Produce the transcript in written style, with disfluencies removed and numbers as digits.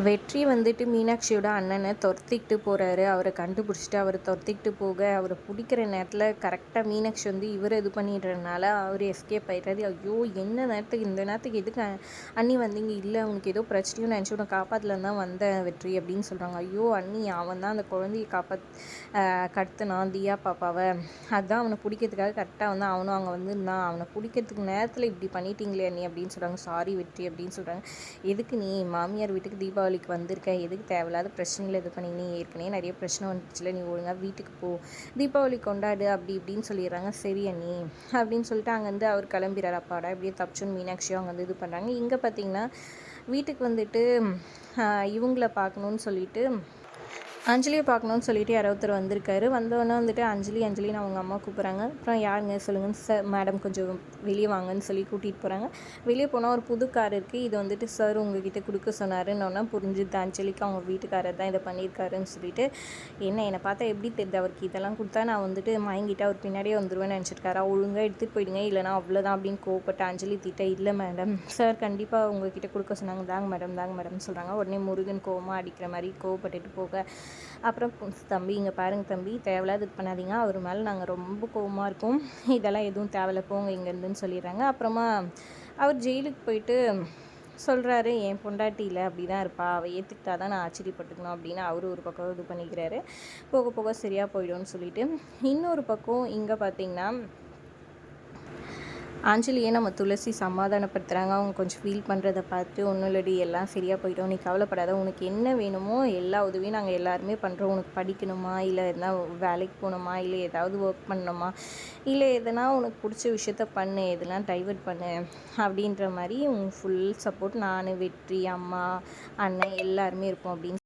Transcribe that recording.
வெற்றி வந்துட்டு மீனாட்சியோட அண்ணனை துரத்திக்கிட்டு போகிறாரு. அவரை கண்டுபிடிச்சிட்டு அவர் துரத்திக்கிட்டு போக அவரை பிடிக்கிற நேரத்தில் கரெக்டாக மீனாட்சி வந்து இவர் இது பண்ணிடுறதுனால அவர் எஸ்கேப் ஆகிடுறாரு. ஐயோ, என்ன நேரத்துக்கு இந்த நேரத்துக்கு எதுக்கு அண்ணி வந்தீங்க? இல்லை, உனக்கு ஏதோ பிரச்சனையும் நினச்சி உன்னை காப்பாற்றலன்னு தான் வந்தேன் வெற்றி அப்படின்னு சொல்கிறாங்க. ஐயோ அண்ணி, அவன் தான் அந்த குழந்தையை கடத்தினான், தியா பாப்பாவை. அதுதான் அவனை பிடிக்கிறதுக்காக கரெக்டாக வந்து அவனும் அங்கே வந்துருந்தான். அவனை பிடிக்கிறதுக்கு நேரத்தில் இப்படி பண்ணிட்டீங்களே அண்ணி அப்படின்னு சொல்கிறாங்க. சாரி வெற்றி அப்படின்னு சொல்கிறாங்க. எதுக்கு நீ மாமியார் வீட்டுக்கு தீபாவளிக்கு வந்திருக்க? எதுக்கு தேவையில்லாத பிரச்சனைகள் இது பண்ணி? நீ ஏற்கனவே நிறைய பிரச்சனை வந்துச்சுல, நீ ஒழுங்காக வீட்டுக்கு போ, தீபாவளி கொண்டாடு அப்படி இப்படின்னு சொல்லிடுறாங்க. சரி அண்ணி அப்படின்னு சொல்லிட்டு அங்கேருந்து அவர் கிளம்பிடுறாரு. அப்பாடா இப்படியே தப்பிச்சுன்னு மீனாட்சியும் அங்கே வந்து இது பண்ணுறாங்க. இங்கே பார்த்தீங்கன்னா வீட்டுக்கு வந்துட்டு இவங்கள பார்க்கணுன்னு சொல்லிட்டு அஞ்சலியை பார்க்கணுன்னு சொல்லிட்டு யாரோ ஒருத்தர் வந்திருக்காரு. வந்தோடனே வந்துட்டு அஞ்சலின்னு அவங்க அம்மா கூப்பிட்றாங்க. அப்புறம் யாருங்க சொல்லுங்கள் சார், மேடம் கொஞ்சம் வெளியே வாங்கன்னு சொல்லி கூட்டிகிட்டு போகிறாங்க. வெளியே போனால் ஒரு புது கார் இருக்குது. இது வந்துட்டு சார் உங்ககிட்ட கொடுக்க சொன்னாருன்னொன்னா புரிஞ்சுது அஞ்சலிக்கு அவங்க வீட்டுக்காரர் தான் இதை பண்ணியிருக்காருன்னு சொல்லிட்டு. என்னை பார்த்தா எப்படி தெரியுது? அவருக்கு இதெல்லாம் கொடுத்தா நான் வந்துட்டு மயங்கிட்டு அவர் பின்னாடியே வந்துடுவேன்னு நினச்சிருக்காரா? ஒழுங்காக எடுத்துகிட்டு போயிடுங்க, இல்லைனா அவ்வளோதான் அப்படின்னு கோவப்பட்ட அஞ்சலி திட்ட. இல்லை மேடம், சார் கண்டிப்பாக உங்ககிட்ட கொடுக்க சொன்னாங்க. தாங்க மேடம்னு சொல்கிறாங்க. உடனே முருகன் கோவமாக அடிக்கிற மாதிரி கோவப்பட்டுட்டு போக, அப்புறம் தம்பி இங்கே பாருங்கள் தம்பி, தேவையில்லாத இது பண்ணாதீங்க, அவர் மேலே நாங்கள் ரொம்ப கோவமாக இருக்கோம், இதெல்லாம் எதுவும் தேவையில்ல, போங்க இங்கேருந்துன்னு சொல்லிடுறாங்க. அப்புறமா அவர் ஜெயிலுக்கு போயிட்டு சொல்கிறாரு, என் பொண்டாட்டியில் அப்படி தான் இருப்பா, அவள் ஏற்றுக்கிட்டா தான் நான் ஆச்சரியப்பட்டுக்கணும் அப்படின்னு அவரு ஒரு பக்கம் இது பண்ணிக்கிறாரு. போக போக சரியாக போயிடும்னு சொல்லிட்டு. இன்னொரு பக்கம் இங்கே பார்த்தீங்கன்னா அஞ்சலியை நம்ம துளசி சமாதானப்படுத்துகிறாங்க. அவங்க கொஞ்சம் ஃபீல் பண்ணுறதை பார்த்து, ஒன்றும் இல்லடி எல்லாம் சரியாக போயிட்டோம், நீ கவலைப்படாத, உனக்கு என்ன வேணுமோ எல்லா உதவியும் நாங்கள் எல்லாருமே பண்ணுறோம். உனக்கு படிக்கணுமா, இல்லை எதனா வேலைக்கு போகணுமா, இல்லை ஏதாவது ஒர்க் பண்ணணுமா, இல்லை எதனா உனக்கு பிடிச்ச விஷயத்த பண்ணு, எதெல்லாம் டைவர்ட் பண்ணு அப்படின்ற மாதிரி உன் ஃபுல் சப்போர்ட் நான், வெற்றி, அம்மா, அண்ணன் எல்லாருமே இருப்போம் அப்படின்னு